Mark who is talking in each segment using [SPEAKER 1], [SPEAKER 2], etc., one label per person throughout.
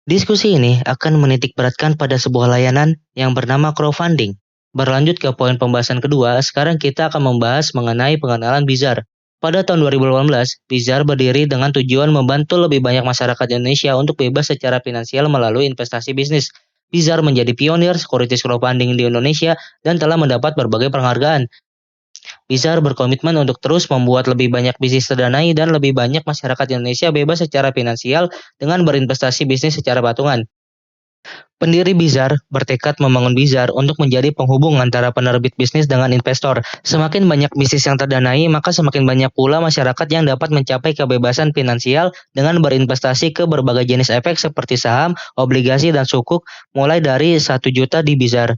[SPEAKER 1] Diskusi ini akan menitik beratkan pada sebuah layanan yang bernama crowdfunding. Berlanjut ke poin pembahasan kedua, sekarang kita akan membahas mengenai pengenalan Bizar. Pada tahun 2018, Bizar berdiri dengan tujuan membantu lebih banyak masyarakat Indonesia untuk bebas secara finansial melalui investasi bisnis. Bizar menjadi pionir sekuritis crowdfunding di Indonesia dan telah mendapat berbagai penghargaan. Bizar berkomitmen untuk terus membuat lebih banyak bisnis terdanai dan lebih banyak masyarakat Indonesia bebas secara finansial dengan berinvestasi bisnis secara patungan. Pendiri Bizar bertekad membangun Bizar untuk menjadi penghubung antara penerbit bisnis dengan investor. Semakin banyak bisnis yang terdanai, maka semakin banyak pula masyarakat yang dapat mencapai kebebasan finansial dengan berinvestasi ke berbagai jenis efek seperti saham, obligasi, dan sukuk, mulai dari 1 juta di Bizar.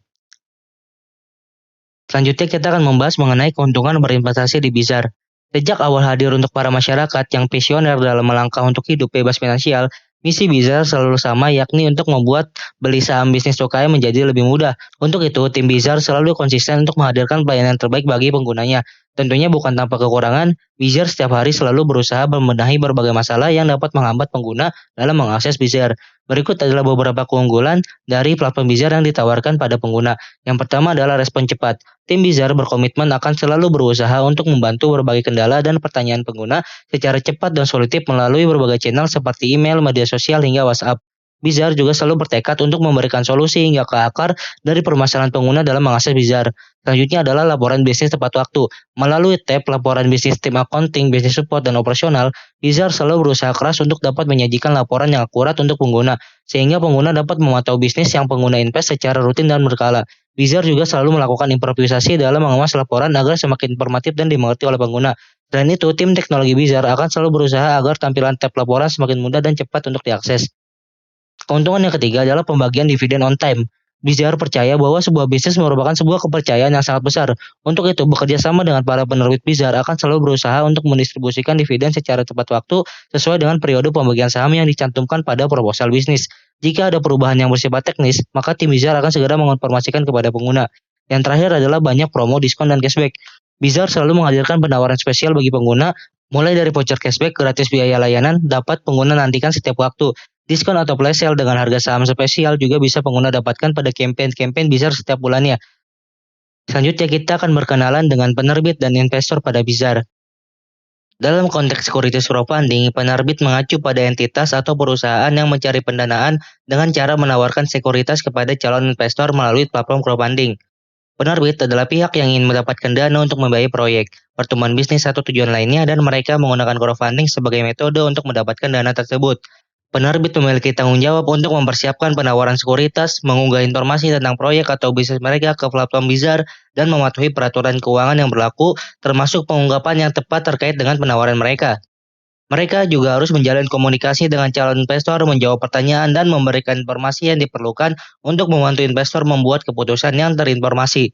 [SPEAKER 1] Selanjutnya kita akan membahas mengenai keuntungan berinvestasi di Bizar. Sejak awal hadir untuk para masyarakat yang visioner dalam melangkah untuk hidup bebas finansial, misi Bizar selalu sama, yakni untuk membuat beli saham bisnis UKM menjadi lebih mudah. Untuk itu, tim Bizar selalu konsisten untuk menghadirkan pelayanan terbaik bagi penggunanya. Tentunya bukan tanpa kekurangan, Bizar setiap hari selalu berusaha membenahi berbagai masalah yang dapat menghambat pengguna dalam mengakses Bizar. Berikut adalah beberapa keunggulan dari platform Bizar yang ditawarkan pada pengguna. Yang pertama adalah respon cepat. Tim Bizar berkomitmen akan selalu berusaha untuk membantu berbagai kendala dan pertanyaan pengguna secara cepat dan solutif melalui berbagai channel seperti email, media sosial, hingga WhatsApp. Bizar juga selalu bertekad untuk memberikan solusi hingga ke akar dari permasalahan pengguna dalam mengakses Bizar. Selanjutnya adalah laporan bisnis tepat waktu. Melalui tab laporan bisnis tim accounting, bisnis support, dan operasional, Bizar selalu berusaha keras untuk dapat menyajikan laporan yang akurat untuk pengguna, sehingga pengguna dapat memantau bisnis yang pengguna invest secara rutin dan berkala. Bizar juga selalu melakukan improvisasi dalam mengemas laporan agar semakin informatif dan dimengerti oleh pengguna. Selain itu, tim teknologi Bizar akan selalu berusaha agar tampilan tab laporan semakin mudah dan cepat untuk diakses. Keuntungan yang ketiga adalah pembagian dividen on time. Bizar percaya bahwa sebuah bisnis merupakan sebuah kepercayaan yang sangat besar. Untuk itu, bekerja sama dengan para penerbit Bizar akan selalu berusaha untuk mendistribusikan dividen secara tepat waktu sesuai dengan periode pembagian saham yang dicantumkan pada proposal bisnis. Jika ada perubahan yang bersifat teknis, maka tim Bizar akan segera menginformasikan kepada pengguna. Yang terakhir adalah banyak promo, diskon, dan cashback. Bizar selalu menghadirkan penawaran spesial bagi pengguna, mulai dari voucher cashback, gratis biaya layanan, dapat pengguna nantikan setiap waktu. Diskon atau flash sale dengan harga saham spesial juga bisa pengguna dapatkan pada campaign-campaign Bizar setiap bulannya. Selanjutnya kita akan berkenalan dengan penerbit dan investor pada Bizar. Dalam konteks securities crowdfunding, penerbit mengacu pada entitas atau perusahaan yang mencari pendanaan dengan cara menawarkan sekuritas kepada calon investor melalui platform crowdfunding. Penerbit adalah pihak yang ingin mendapatkan dana untuk membiayai proyek, pertumbuhan bisnis, atau tujuan lainnya, dan mereka menggunakan crowdfunding sebagai metode untuk mendapatkan dana tersebut. Penerbit memiliki tanggung jawab untuk mempersiapkan penawaran sekuritas, mengunggah informasi tentang proyek atau bisnis mereka ke platform Bizar, dan mematuhi peraturan keuangan yang berlaku, termasuk pengunggapan yang tepat terkait dengan penawaran mereka. Mereka juga harus menjalin komunikasi dengan calon investor, menjawab pertanyaan, dan memberikan informasi yang diperlukan untuk membantu investor membuat keputusan yang terinformasi.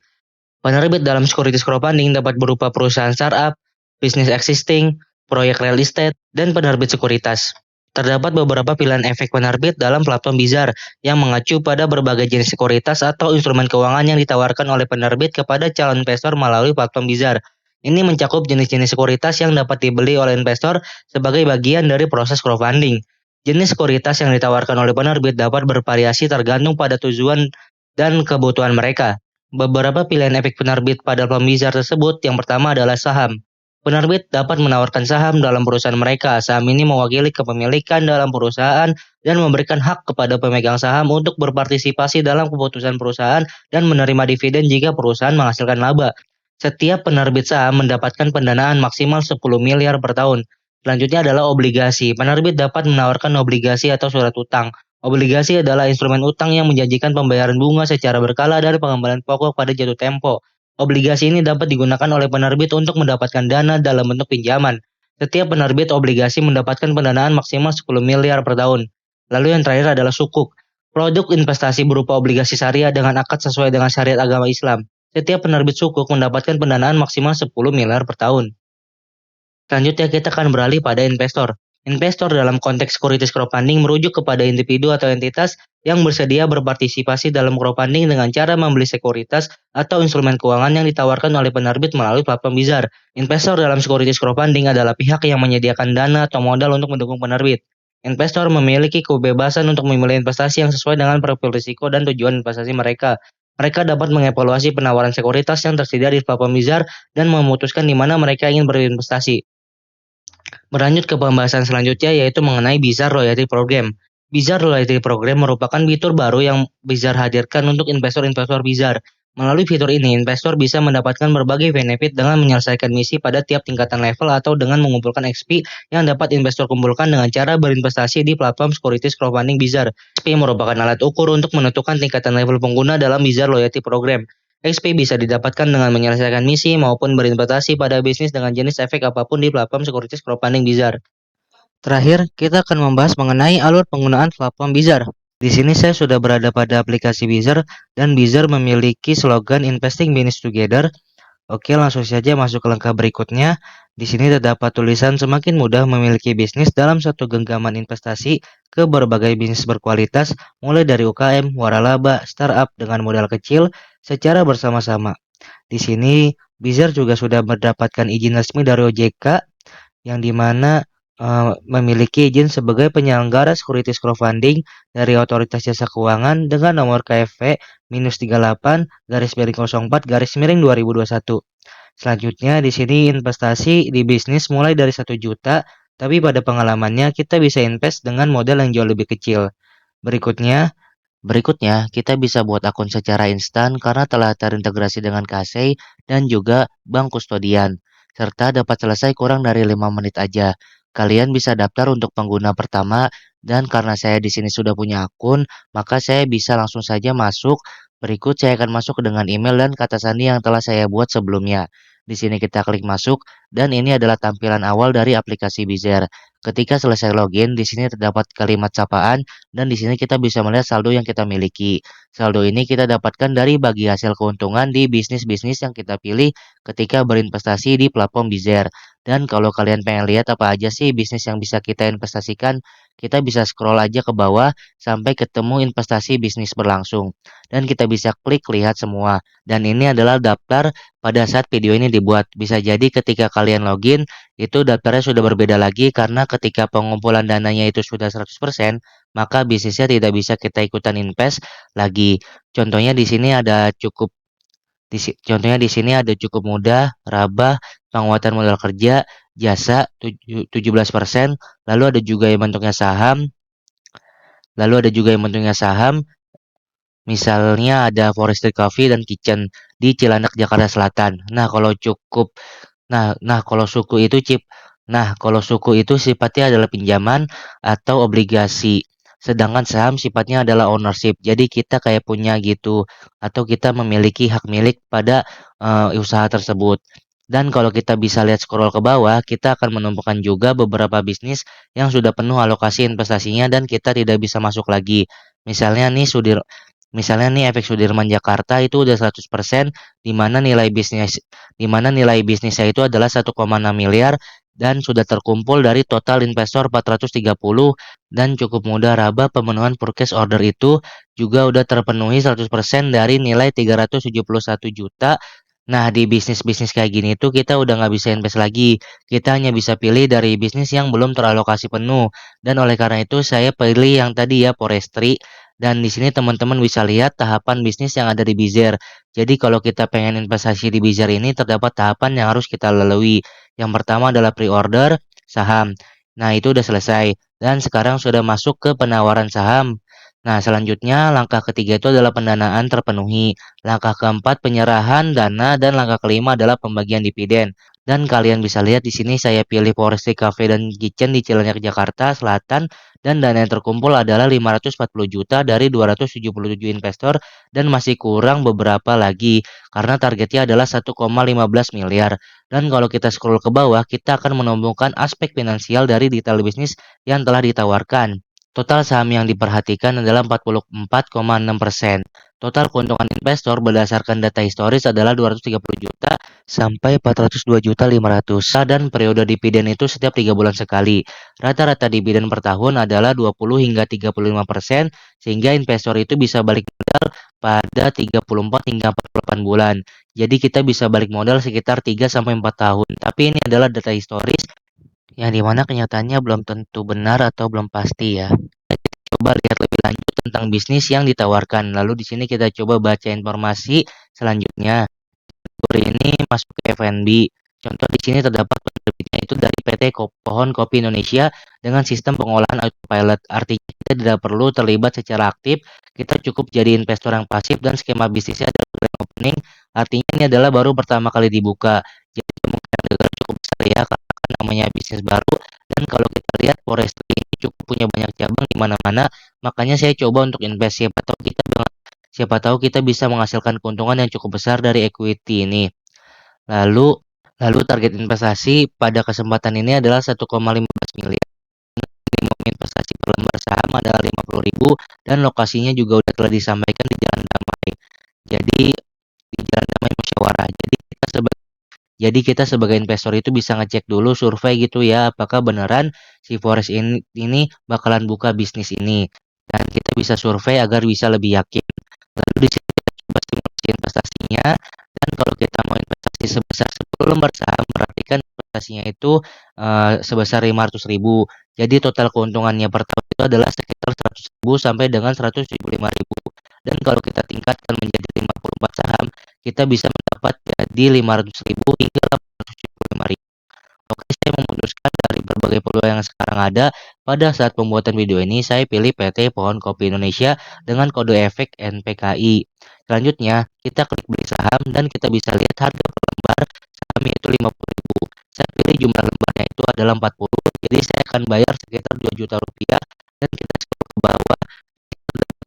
[SPEAKER 1] Penerbit dalam securities crowdfunding dapat berupa perusahaan startup, bisnis existing, proyek real estate, dan penerbit sekuritas. Terdapat beberapa pilihan efek penerbit dalam platform Bizar yang mengacu pada berbagai jenis sekuritas atau instrumen keuangan yang ditawarkan oleh penerbit kepada calon investor melalui platform Bizar. Ini mencakup jenis-jenis sekuritas yang dapat dibeli oleh investor sebagai bagian dari proses crowdfunding. Jenis sekuritas yang ditawarkan oleh penerbit dapat bervariasi tergantung pada tujuan dan kebutuhan mereka. Beberapa pilihan efek penerbit pada platform Bizar tersebut, yang pertama adalah saham. Penerbit dapat menawarkan saham dalam perusahaan mereka. Saham ini mewakili kepemilikan dalam perusahaan dan memberikan hak kepada pemegang saham untuk berpartisipasi dalam keputusan perusahaan dan menerima dividen jika perusahaan menghasilkan laba. Setiap penerbit saham mendapatkan pendanaan maksimal 10 miliar per tahun. Selanjutnya adalah obligasi. Penerbit dapat menawarkan obligasi atau surat utang. Obligasi adalah instrumen utang yang menjanjikan pembayaran bunga secara berkala dari pengembalian pokok pada jatuh tempo. Obligasi ini dapat digunakan oleh penerbit untuk mendapatkan dana dalam bentuk pinjaman. Setiap penerbit obligasi mendapatkan pendanaan maksimal 10 miliar per tahun. Lalu yang terakhir adalah sukuk. Produk investasi berupa obligasi syariah dengan akad sesuai dengan syariat agama Islam. Setiap penerbit sukuk mendapatkan pendanaan maksimal 10 miliar per tahun. Selanjutnya kita akan beralih pada investor. Investor dalam konteks securities crowdfunding merujuk kepada individu atau entitas yang bersedia berpartisipasi dalam crowdfunding dengan cara membeli sekuritas atau instrumen keuangan yang ditawarkan oleh penerbit melalui platform Bizar. Investor dalam securities crowdfunding adalah pihak yang menyediakan dana atau modal untuk mendukung penerbit. Investor memiliki kebebasan untuk memilih investasi yang sesuai dengan profil risiko dan tujuan investasi mereka. Mereka dapat mengevaluasi penawaran sekuritas yang tersedia di platform Bizar dan memutuskan di mana mereka ingin berinvestasi. Berlanjut ke pembahasan selanjutnya yaitu mengenai Bizar Loyalty Program. Bizar Loyalty Program merupakan fitur baru yang Bizar hadirkan untuk investor-investor Bizar. Melalui fitur ini, investor bisa mendapatkan berbagai benefit dengan menyelesaikan misi pada tiap tingkatan level atau dengan mengumpulkan XP yang dapat investor kumpulkan dengan cara berinvestasi di platform securities crowdfunding Bizar. XP merupakan alat ukur untuk menentukan tingkatan level pengguna dalam Bizar Loyalty Program. XP bisa didapatkan dengan menyelesaikan misi maupun berinvestasi pada bisnis dengan jenis efek apapun di platform securities crowdfunding Bizar. Terakhir, kita akan membahas mengenai alur penggunaan platform Bizar. Di sini saya sudah berada pada aplikasi Bizar dan Bizar memiliki slogan Investing Business Together. Oke, langsung saja masuk ke langkah berikutnya. Di sini terdapat tulisan semakin mudah memiliki bisnis dalam satu genggaman investasi ke berbagai bisnis berkualitas, mulai dari UKM, waralaba, startup dengan modal kecil secara bersama-sama. Di sini Bizar juga sudah mendapatkan izin resmi dari OJK yang dimana memiliki izin sebagai penyelenggara securities crowdfunding dari Otoritas Jasa Keuangan dengan nomor KFV-38 garis miring 04 garis miring 2021. Selanjutnya di sini investasi di bisnis mulai dari 1 juta, tapi pada pengalamannya kita bisa invest dengan modal yang jauh lebih kecil. Berikutnya, kita bisa buat akun secara instan karena telah terintegrasi dengan KSEI dan juga bank kustodian, serta dapat selesai kurang dari 5 menit aja. Kalian bisa daftar untuk pengguna pertama, dan karena saya di sini sudah punya akun, maka saya bisa langsung saja masuk. Berikut saya akan masuk dengan email dan kata sandi yang telah saya buat sebelumnya. Di sini kita klik masuk, dan ini adalah tampilan awal dari aplikasi Bizar. Ketika selesai login, di sini terdapat kalimat sapaan dan di sini kita bisa melihat saldo yang kita miliki. Saldo ini kita dapatkan dari bagi hasil keuntungan di bisnis-bisnis yang kita pilih ketika berinvestasi di platform Bizar. Dan kalau kalian pengen lihat apa aja sih bisnis yang bisa kita investasikan, kita bisa scroll aja ke bawah sampai ketemu investasi bisnis berlangsung. Dan kita bisa klik lihat semua. Dan ini adalah daftar pada saat video ini dibuat. Bisa jadi ketika kalian login, itu daftarnya sudah berbeda lagi karena ketika pengumpulan dananya itu sudah 100%, maka bisnisnya tidak bisa kita ikutan invest lagi. Contohnya di sini ada cukup contohnya di sini ada cukup mudah, raba, penguatan modal kerja, jasa 17%, lalu ada juga yang bentuknya saham, misalnya ada Forestry Coffee dan Kitchen di Cilandak, Jakarta Selatan. Kalau suku itu sifatnya adalah pinjaman atau obligasi. Sedangkan saham sifatnya adalah ownership. Jadi kita kayak punya gitu atau kita memiliki hak milik pada usaha tersebut. Dan kalau kita bisa lihat scroll ke bawah, kita akan menemukan juga beberapa bisnis yang sudah penuh alokasi investasinya dan kita tidak bisa masuk lagi. Misalnya nih Efek Sudirman Jakarta itu udah 100%, di mana nilai bisnisnya itu adalah 1,6 miliar dan sudah terkumpul dari total investor 430 dan cukup mudah raba pemenuhan purchase order itu juga udah terpenuhi 100% dari nilai 371 juta. Nah, di bisnis-bisnis kayak gini tuh kita udah nggak bisa invest lagi. Kita hanya bisa pilih dari bisnis yang belum teralokasi penuh. Dan oleh karena itu saya pilih yang tadi ya, Forestry. Dan di sini teman-teman bisa lihat tahapan bisnis yang ada di Bizar. Jadi kalau kita pengen investasi di Bizar ini terdapat tahapan yang harus kita lalui. Yang pertama adalah pre-order saham. Nah, itu udah selesai. Dan sekarang sudah masuk ke penawaran saham. Nah, selanjutnya langkah ketiga itu adalah pendanaan terpenuhi. Langkah keempat penyerahan dana dan langkah kelima adalah pembagian dividen. Dan kalian bisa lihat di sini saya pilih Forestry Cafe dan Kitchen di Cilandak, Jakarta Selatan dan dana yang terkumpul adalah 540 juta dari 277 investor dan masih kurang beberapa lagi karena targetnya adalah 1,15 miliar. Dan kalau kita scroll ke bawah, kita akan menemukan aspek finansial dari detail bisnis yang telah ditawarkan. Total saham yang diperhatikan adalah 44,6%. Total keuntungan investor berdasarkan data historis adalah 230 juta sampai 402 juta 500 dan periode dividen itu setiap 3 bulan sekali. Rata-rata dividen per tahun adalah 20 hingga 35% sehingga investor itu bisa balik modal pada 34 hingga 48 bulan. Jadi kita bisa balik modal sekitar 3 sampai 4 tahun. Tapi ini adalah data historis yang dimana kenyataannya belum tentu benar atau belum pasti ya. Coba lihat lebih lanjut tentang bisnis yang ditawarkan. Lalu di sini kita coba baca informasi selanjutnya. Kategori ini masuk ke F&B. Contoh di sini terdapat penerbitnya itu dari PT Pohon Kopi Indonesia dengan sistem pengolahan autopilot. Artinya kita tidak perlu terlibat secara aktif, kita cukup jadi investor yang pasif dan skema bisnisnya adalah grand opening. Artinya ini adalah baru pertama kali dibuka. Jadi kemungkinan gagal cukup besar ya karena kan namanya bisnis baru dan kalau kita lihat forestry ini cukup punya banyak cabang di mana-mana. Makanya saya coba untuk invest siapa tahu kita bisa menghasilkan keuntungan yang cukup besar dari equity ini. Lalu lalu target investasi pada kesempatan ini adalah 1,15 miliar. Minimum investasi per lembar saham adalah 50.000 dan lokasinya juga udah telah disampaikan di Jalan Damai. Jadi di Jalan Damai Musyawarah. Jadi kita sebagai investor itu bisa ngecek dulu survei gitu ya, apakah beneran si Forex ini bakalan buka bisnis ini. Dan kita bisa survei agar bisa lebih yakin. Lalu di sini kita coba simulasi investasinya. Dan kalau kita mau investasi sebesar 10 lembar saham, berarti kan investasinya itu sebesar 500.000. Jadi total keuntungannya per tahun itu adalah sekitar 100.000 sampai dengan 175.000. Dan kalau kita tingkatkan menjadi 54 saham, kita bisa mendapat jadi 500.000 hingga 875.000. Oke, saya memutuskan dari berbagai peluang yang sekarang ada, pada saat pembuatan video ini saya pilih PT Pohon Kopi Indonesia dengan kode efek NPKI. Selanjutnya, kita klik beli saham dan kita bisa lihat harga per lembar saham yaitu 50.000. Saya pilih jumlah lembarnya itu adalah 40, jadi saya akan bayar sekitar 2 juta rupiah dan kita scroll ke bawah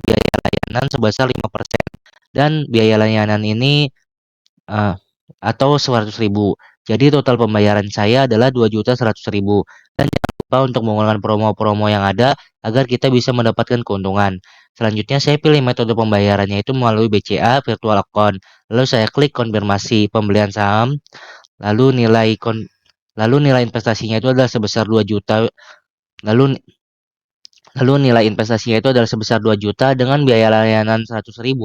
[SPEAKER 1] biaya layanan sebesar 5% dan biaya layanan ini eh, atau 100.000. Jadi total pembayaran saya adalah 2.100.000 dan jangan lupa untuk menggunakan promo-promo yang ada agar kita bisa mendapatkan keuntungan. Selanjutnya saya pilih metode pembayarannya itu melalui BCA virtual account. Lalu saya klik konfirmasi pembelian saham, lalu nilai investasinya itu adalah sebesar 2 juta. Lalu Lalu nilai investasinya itu adalah sebesar 2 juta dengan biaya layanan 100.000.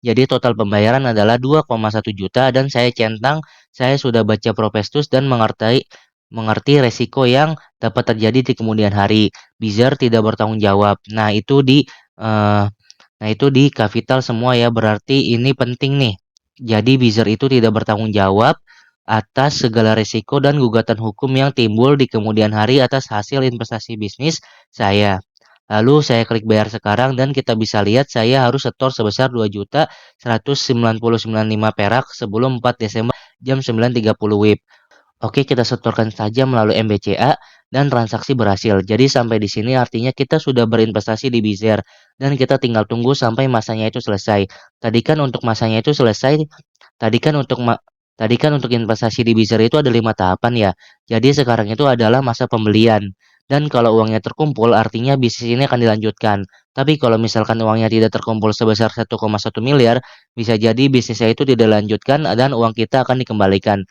[SPEAKER 1] Jadi total pembayaran adalah 2,1 juta dan saya centang, saya sudah baca prospektus dan mengerti resiko yang dapat terjadi di kemudian hari. Bizar tidak bertanggung jawab. Eh, nah itu di kapital semua ya, berarti ini penting nih. Jadi Bizar itu tidak bertanggung jawab atas segala risiko dan gugatan hukum yang timbul di kemudian hari atas hasil investasi bisnis saya. Lalu saya klik bayar sekarang dan kita bisa lihat saya harus setor sebesar 2.199.005 perak sebelum 4 Desember jam 9.30 WIB. Oke, kita setorkan saja melalui MBCA dan transaksi berhasil. Jadi sampai di sini artinya kita sudah berinvestasi di Bizer dan kita tinggal tunggu sampai masanya itu selesai. Tadi kan untuk masanya itu selesai, tadi kan untuk ma- tadi kan untuk investasi di Bizer itu ada 5 tahapan ya. Jadi sekarang itu adalah masa pembelian. Dan kalau uangnya terkumpul artinya bisnis ini akan dilanjutkan. Tapi kalau misalkan uangnya tidak terkumpul sebesar 1,1 miliar, bisa jadi bisnisnya itu tidak dilanjutkan dan uang kita akan dikembalikan.